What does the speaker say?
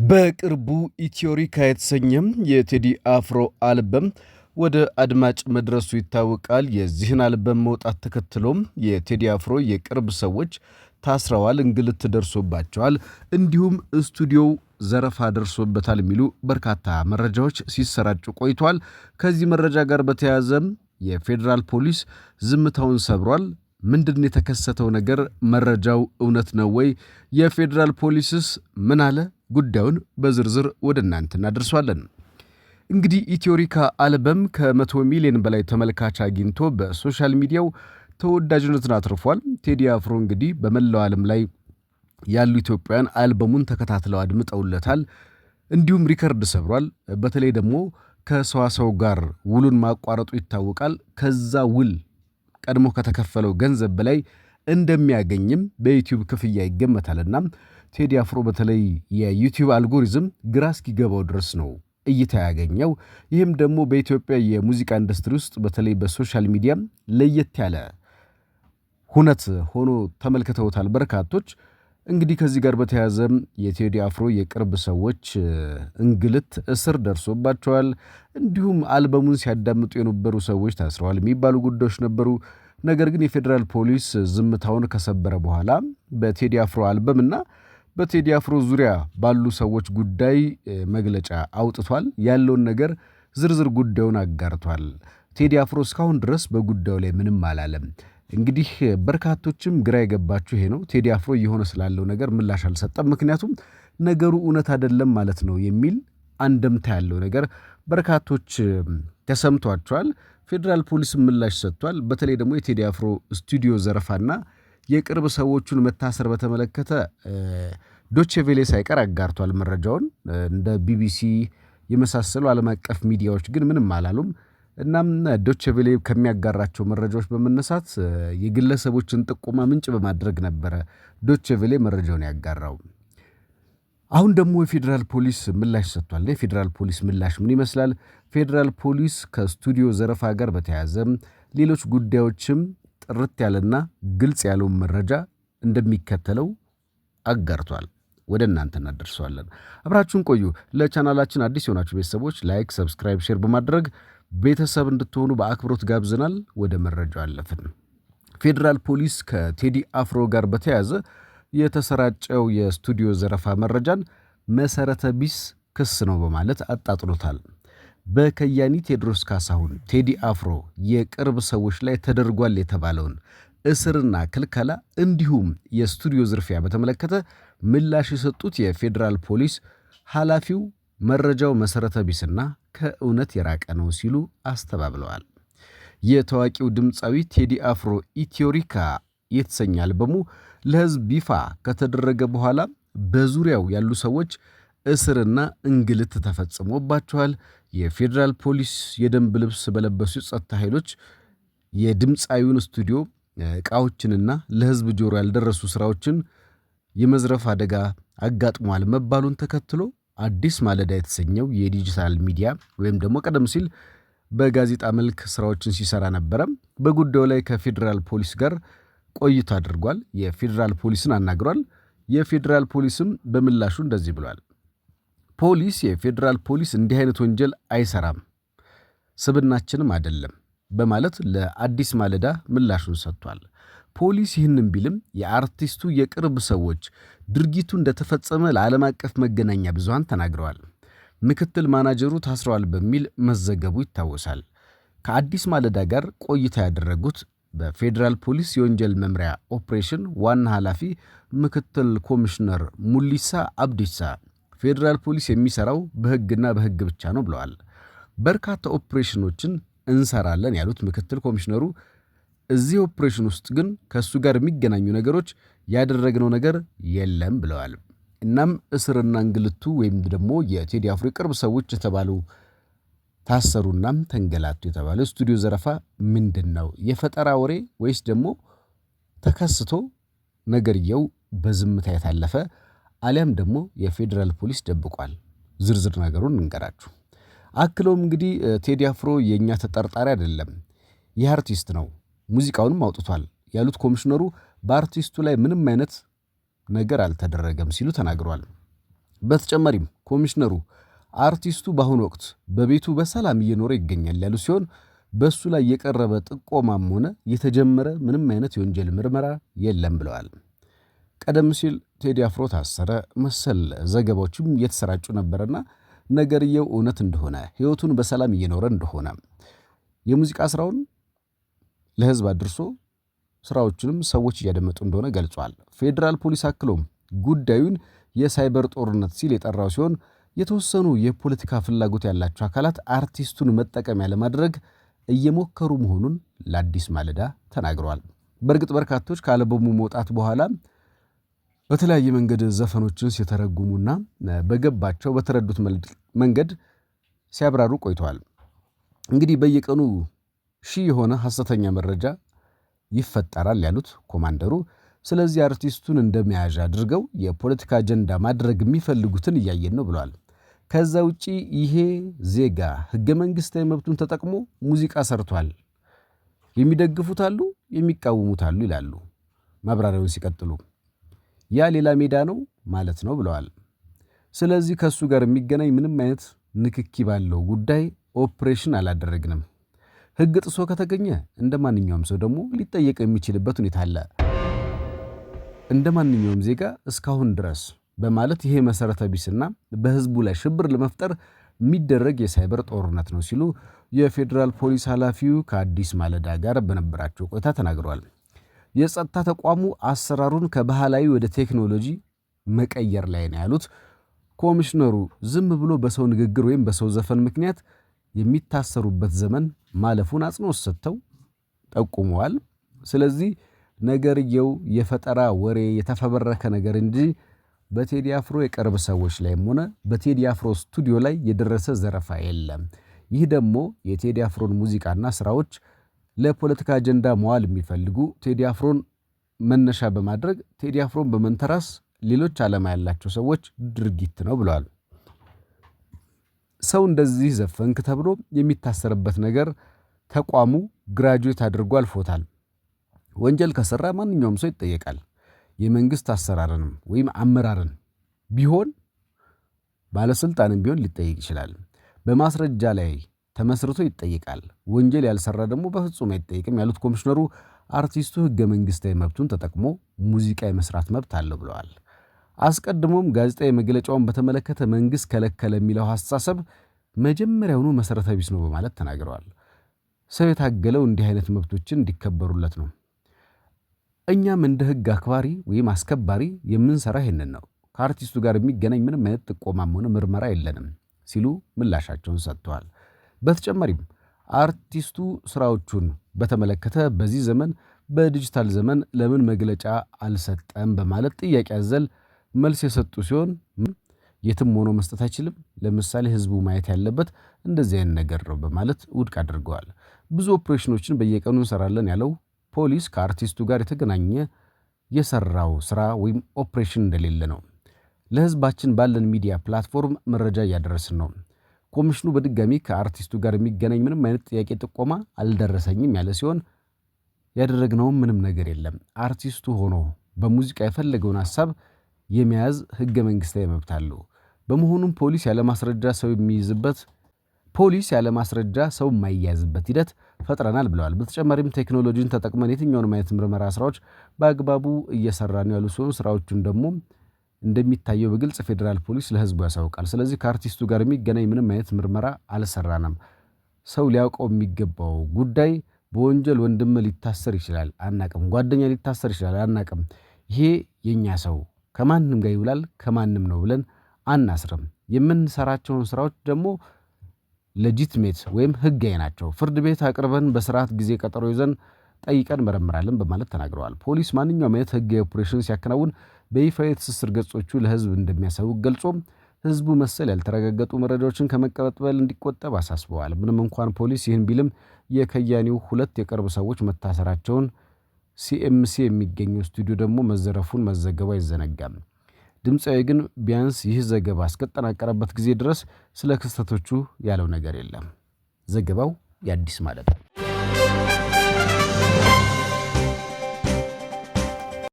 በቅርቡ ኢትዮሪካ የተሰኘም የቴዲ አፍሮ አልበም ወደ አድማጭ መድረሱ ይታወቃል። የዚህን አልበም መውጣት ተከትሎም የቴዲ አፍሮ የቅርብ ሰዎች ታስረዋል፣ እንግልት ደርሶባቸዋል፣ እንዲሁም ስቱዲዮው ዘረፋ ደርሶበታል የሚሉ በርካታ መረጃዎች ሲሰራጩ ቆይቷል። ከዚህ መረጃ ጋር በተያያዘም የፌዴራል ፖሊስ ዝምታውን ሰብሯል። ምንድን የተከሰተው ነገር? መረጃው እውነት ነው ወይ? የፌዴራል ፖሊስስ ምን አለ? ጉዳዩን በዝርዝር ወደ እናንተ እናደርሷለን። እንግዲህ ኢትዮሪካ አልበም ከ100 ሚሊዮን በላይ ተመልካች አግኝቶ በሶሻል ሚዲያው ተወዳጅነትን አትርፏል። ቴዲ አፍሮ እንግዲህ በመላው ዓለም ላይ ያሉ ኢትዮጵያውያን አልበሙን ተከታትለው አድምጠውለታል። እንዲሁም ሪከርድ ሰብሯል። በተለይ ደግሞ ከሰዋሰው ጋር ውሉን ማቋረጡ ይታወቃል። ከዛ ውል ቀድሞ ከተከፈለው ገንዘብ በላይ እንደሚያገኝም በዩቲዩብ ክፍያ ይገመታልና ቴዲ አፍሮ በተለይ የዩቲዩብ አልጎሪዝም ግራ እስኪገባው ድረስ ነው እይታ ያገኘው። ይህም ደግሞ በኢትዮጵያ የሙዚቃ ኢንዱስትሪ ውስጥ በተለይ በሶሻል ሚዲያ ለየት ያለ ሁነት ሆኖ ተመልክተውታል በርካቶች። እንግዲህ ከዚህ ጋር በተያያዘ የቴዲ አፍሮ የቅርብ ሰዎች እንግልት፣ እስር ደርሶባቸዋል። እንዲሁም አልበሙን ሲያዳምጡ የነበሩ ሰዎች ታስረዋል የሚባሉ ጉዳዮች ነበሩ። ነገር ግን የፌዴራል ፖሊስ ዝምታውን ከሰበረ በኋላ በቴዲ አፍሮ አልበምና በቴዲ አፍሮ ዙሪያ ባሉ ሰዎች ጉዳይ መግለጫ አውጥቷል። ያለውን ነገር ዝርዝር ጉዳዩን አጋርቷል። ቴዲ አፍሮ እስካሁን ድረስ በጉዳዩ ላይ ምንም አላለም። እንግዲህ በርካቶችም ግራ የገባችሁ ይሄ ነው። ቴዲ አፍሮ እየሆነ ስላለው ነገር ምላሽ አልሰጠም፣ ምክንያቱም ነገሩ እውነት አይደለም ማለት ነው የሚል አንድምታ ያለው ነገር በርካቶች ተሰምቷቸዋል። ፌዴራል ፖሊስ ምላሽ ሰጥቷል። በተለይ ደግሞ የቴዲ አፍሮ ስቱዲዮ ዘረፋና የቅርብ ሰዎቹን መታሰር በተመለከተ ዶቼ ቬሌ ሳይቀር አጋርቷል መረጃውን። እንደ ቢቢሲ የመሳሰሉ ዓለም አቀፍ ሚዲያዎች ግን ምንም አላሉም። እናም ዶቼ ቬሌ ከሚያጋራቸው መረጃዎች በመነሳት የግለሰቦችን ጥቆማ ምንጭ በማድረግ ነበረ ዶቼ ቬሌ መረጃውን ያጋራው። አሁን ደግሞ የፌዴራል ፖሊስ ምላሽ ሰጥቷል። የፌዴራል ፖሊስ ምላሽ ምን ይመስላል? ፌዴራል ፖሊስ ከስቱዲዮ ዘረፋ ጋር በተያያዘ ሌሎች ጉዳዮችም ጥርት ያለና ግልጽ ያለውን መረጃ እንደሚከተለው አጋርቷል። ወደ እናንተ እናደርሰዋለን። አብራችሁን ቆዩ። ለቻናላችን አዲስ የሆናችሁ ቤተሰቦች ላይክ፣ ሰብስክራይብ፣ ሼር በማድረግ ቤተሰብ እንድትሆኑ በአክብሮት ጋብዘናል። ወደ መረጃው አለፍን። ፌዴራል ፖሊስ ከቴዲ አፍሮ ጋር በተያያዘ የተሰራጨው የስቱዲዮ ዘረፋ መረጃን መሰረተ ቢስ ክስ ነው በማለት አጣጥሎታል። በከያኒ ቴዎድሮስ ካሳሁን ቴዲ አፍሮ የቅርብ ሰዎች ላይ ተደርጓል የተባለውን እስርና ክልከላ እንዲሁም የስቱዲዮ ዝርፊያ በተመለከተ ምላሽ የሰጡት የፌዴራል ፖሊስ ኃላፊው መረጃው መሰረተ ቢስና ከእውነት የራቀ ነው ሲሉ አስተባብለዋል። የታዋቂው ድምፃዊ ቴዲ አፍሮ ኢትዮሪካ የተሰኘ አልበሙ ለሕዝብ ይፋ ከተደረገ በኋላ በዙሪያው ያሉ ሰዎች እስርና እንግልት ተፈጽሞባቸዋል። የፌዴራል ፖሊስ የደንብ ልብስ በለበሱ ጸጥታ ኃይሎች የድምፃዊውን ስቱዲዮ ዕቃዎችንና ለሕዝብ ጆሮ ያልደረሱ ስራዎችን የመዝረፍ አደጋ አጋጥሟል መባሉን ተከትሎ አዲስ ማለዳ የተሰኘው የዲጂታል ሚዲያ ወይም ደግሞ ቀደም ሲል በጋዜጣ መልክ ስራዎችን ሲሰራ ነበረ፣ በጉዳዩ ላይ ከፌዴራል ፖሊስ ጋር ቆይታ አድርጓል። የፌዴራል ፖሊስን አናግሯል። የፌዴራል ፖሊስም በምላሹ እንደዚህ ብሏል። የፌዴራል ፖሊስ እንዲህ አይነት ወንጀል አይሰራም፣ ስብናችንም አይደለም በማለት ለአዲስ ማለዳ ምላሹን ሰጥቷል። ፖሊስ ይህንን ቢልም የአርቲስቱ የቅርብ ሰዎች ድርጊቱ እንደተፈጸመ ለዓለም አቀፍ መገናኛ ብዙሃን ተናግረዋል። ምክትል ማናጀሩ ታስረዋል በሚል መዘገቡ ይታወሳል። ከአዲስ ማለዳ ጋር ቆይታ ያደረጉት በፌዴራል ፖሊስ የወንጀል መምሪያ ኦፕሬሽን ዋና ኃላፊ ምክትል ኮሚሽነር ሙሊሳ አብዲሳ ፌዴራል ፖሊስ የሚሰራው በሕግና በሕግ ብቻ ነው ብለዋል። በርካታ ኦፕሬሽኖችን እንሰራለን ያሉት ምክትል ኮሚሽነሩ እዚህ ኦፕሬሽን ውስጥ ግን ከሱ ጋር የሚገናኙ ነገሮች ያደረግነው ነገር የለም ብለዋል። እናም እስርና እንግልቱ ወይም ደግሞ የቴዲ አፍሮ ቅርብ ሰዎች የተባሉ ታሰሩና ተንገላቱ የተባለ ስቱዲዮ ዘረፋ ምንድን ነው? የፈጠራ ወሬ ወይስ ደግሞ ተከስቶ ነገርየው በዝምታ የታለፈ አሊያም ደግሞ የፌዴራል ፖሊስ ደብቋል? ዝርዝር ነገሩን እንገራችሁ። አክሎም እንግዲህ ቴዲ አፍሮ የኛ ተጠርጣሪ አይደለም፣ ይህ አርቲስት ነው፣ ሙዚቃውንም አውጥቷል ያሉት ኮሚሽነሩ በአርቲስቱ ላይ ምንም አይነት ነገር አልተደረገም ሲሉ ተናግረዋል። በተጨማሪም ኮሚሽነሩ አርቲስቱ በአሁኑ ወቅት በቤቱ በሰላም እየኖረ ይገኛል ያሉ ሲሆን በሱ ላይ የቀረበ ጥቆማም ሆነ የተጀመረ ምንም አይነት የወንጀል ምርመራ የለም ብለዋል። ቀደም ሲል ቴዲ አፍሮ ታሰረ መሰል ዘገባዎችም እየተሰራጩ ነበርና ነገርየው እውነት እንደሆነ ሕይወቱን በሰላም እየኖረ እንደሆነ የሙዚቃ ስራውን ለህዝብ አድርሶ ስራዎቹንም ሰዎች እያደመጡ እንደሆነ ገልጿል። ፌዴራል ፖሊስ አክሎም ጉዳዩን የሳይበር ጦርነት ሲል የጠራው ሲሆን የተወሰኑ የፖለቲካ ፍላጎት ያላቸው አካላት አርቲስቱን መጠቀሚያ ለማድረግ እየሞከሩ መሆኑን ለአዲስ ማለዳ ተናግረዋል። በእርግጥ በርካቶች ከአልበሙ መውጣት በኋላ በተለያየ መንገድ ዘፈኖችን ሲተረጉሙና በገባቸው በተረዱት መንገድ ሲያብራሩ ቆይተዋል። እንግዲህ በየቀኑ ሺህ የሆነ ሐሰተኛ መረጃ ይፈጠራል ያሉት ኮማንደሩ፣ ስለዚህ አርቲስቱን እንደመያዣ አድርገው የፖለቲካ አጀንዳ ማድረግ የሚፈልጉትን እያየን ነው ብለዋል። ከዛ ውጪ ይሄ ዜጋ ህገ መንግስታዊ መብቱን ተጠቅሞ ሙዚቃ ሰርቷል፣ የሚደግፉት አሉ፣ የሚቃወሙት አሉ ይላሉ። ማብራሪያውን ሲቀጥሉ ያ ሌላ ሜዳ ነው ማለት ነው ብለዋል። ስለዚህ ከሱ ጋር የሚገናኝ ምንም አይነት ንክኪ ባለው ጉዳይ ኦፕሬሽን አላደረግንም። ህግ ጥሶ ከተገኘ እንደ ማንኛውም ሰው ደግሞ ሊጠየቅ የሚችልበት ሁኔታ አለ፣ እንደ ማንኛውም ዜጋ እስካሁን ድረስ በማለት ይሄ መሰረተ ቢስና በህዝቡ ላይ ሽብር ለመፍጠር የሚደረግ የሳይበር ጦርነት ነው ሲሉ የፌዴራል ፖሊስ ኃላፊው ከአዲስ ማለዳ ጋር በነበራቸው ቆይታ ተናግረዋል። የጸጥታ ተቋሙ አሰራሩን ከባህላዊ ወደ ቴክኖሎጂ መቀየር ላይ ነው ያሉት ኮሚሽነሩ ዝም ብሎ በሰው ንግግር ወይም በሰው ዘፈን ምክንያት የሚታሰሩበት ዘመን ማለፉን አጽንኦት ሰጥተው ጠቁመዋል። ስለዚህ ነገርየው የፈጠራ ወሬ የተፈበረከ ነገር እንጂ በቴዲ አፍሮ የቅርብ ሰዎች ላይም ሆነ በቴዲ አፍሮ ስቱዲዮ ላይ የደረሰ ዘረፋ የለም። ይህ ደግሞ የቴዲ አፍሮን ሙዚቃና ስራዎች ለፖለቲካ አጀንዳ መዋል የሚፈልጉ ቴዲ አፍሮን መነሻ በማድረግ ቴዲ አፍሮን በመንተራስ ሌሎች ዓላማ ያላቸው ሰዎች ድርጊት ነው ብለዋል። ሰው እንደዚህ ዘፈንክ ተብሎ የሚታሰርበት ነገር ተቋሙ ግራጁዌት አድርጎ አልፎታል። ወንጀል ከሰራ ማንኛውም ሰው ይጠየቃል። የመንግስት አሰራርንም ወይም አመራርን ቢሆን ባለስልጣንም ቢሆን ሊጠየቅ ይችላል። በማስረጃ ላይ ተመስርቶ ይጠየቃል። ወንጀል ያልሰራ ደግሞ በፍጹም አይጠየቅም ያሉት ኮሚሽነሩ አርቲስቱ ህገ መንግስታዊ መብቱን ተጠቅሞ ሙዚቃ የመስራት መብት አለው ብለዋል። አስቀድሞም ጋዜጣዊ መግለጫውን በተመለከተ መንግስት ከለከለ የሚለው ሐሳብ መጀመሪያውኑ መሰረተ ቢስ ነው በማለት ተናግረዋል። ሰው የታገለው እንዲህ አይነት መብቶችን እንዲከበሩለት ነው። እኛም እንደ ህግ አክባሪ ወይም አስከባሪ የምንሰራ ይሄንን ነው። ከአርቲስቱ ጋር የሚገናኝ ምንም አይነት ጥቆማም ሆነ ምርመራ የለንም ሲሉ ምላሻቸውን ሰጥተዋል። በተጨማሪም አርቲስቱ ስራዎቹን በተመለከተ በዚህ ዘመን በዲጂታል ዘመን ለምን መግለጫ አልሰጠም በማለት ጥያቄ አዘል መልስ የሰጡ ሲሆን የትም ሆኖ መስጠት አይችልም፣ ለምሳሌ ህዝቡ ማየት ያለበት እንደዚህ አይነት ነገር ነው በማለት ውድቅ አድርገዋል። ብዙ ኦፕሬሽኖችን በየቀኑ እንሰራለን ያለው ፖሊስ ከአርቲስቱ ጋር የተገናኘ የሰራው ስራ ወይም ኦፕሬሽን እንደሌለ ነው። ለህዝባችን ባለን ሚዲያ ፕላትፎርም መረጃ እያደረስን ነው። ኮሚሽኑ በድጋሚ ከአርቲስቱ ጋር የሚገናኝ ምንም አይነት ጥያቄ ጥቆማ አልደረሰኝም ያለ ሲሆን ያደረግነውም ምንም ነገር የለም። አርቲስቱ ሆኖ በሙዚቃ የፈለገውን ሐሳብ የመያዝ ህገ መንግስታዊ መብት አለው። በመሆኑም ፖሊስ ያለ ማስረጃ ሰው የማይያዝበት ሂደት ፈጥረናል ብለዋል። በተጨማሪም ቴክኖሎጂን ተጠቅመን የትኛውንም አይነት ምርመራ ስራዎች በአግባቡ እየሰራን ያሉ ሲሆን ስራዎቹን ደግሞ እንደሚታየው በግልጽ ፌዴራል ፖሊስ ለህዝቡ ያሳውቃል። ስለዚህ ከአርቲስቱ ጋር የሚገናኝ ምንም አይነት ምርመራ አልሰራንም። ሰው ሊያውቀው የሚገባው ጉዳይ በወንጀል ወንድም ሊታሰር ይችላል አናቅም፣ ጓደኛ ሊታሰር ይችላል አናቅም። ይሄ የኛ ሰው ከማንም ጋር ይውላል ከማንም ነው ብለን አናስርም። የምንሰራቸውን ስራዎች ደግሞ ሌጂቲሜት ወይም ህጋዊ ናቸው። ፍርድ ቤት አቅርበን በስርዓት ጊዜ ቀጠሮ ይዘን ጠይቀን መረምራለን በማለት ተናግረዋል። ፖሊስ ማንኛውም አይነት ህጋዊ ኦፕሬሽን ሲያከናውን በይፋ የትስስር ገጾቹ ለህዝብ እንደሚያሳውቅ ገልጾ ህዝቡ መሰል ያልተረጋገጡ መረጃዎችን ከመቀበል እንዲቆጠብ አሳስበዋል። ምንም እንኳን ፖሊስ ይህን ቢልም የከያኒው ሁለት የቅርብ ሰዎች መታሰራቸውን፣ ሲኤምሲ የሚገኘው ስቱዲዮ ደግሞ መዘረፉን መዘገቡ አይዘነጋም። ድምፃዊ ግን ቢያንስ ይህ ዘገባ እስከተጠናቀረበት ጊዜ ድረስ ስለ ክስተቶቹ ያለው ነገር የለም። ዘገባው የአዲስ ማለዳ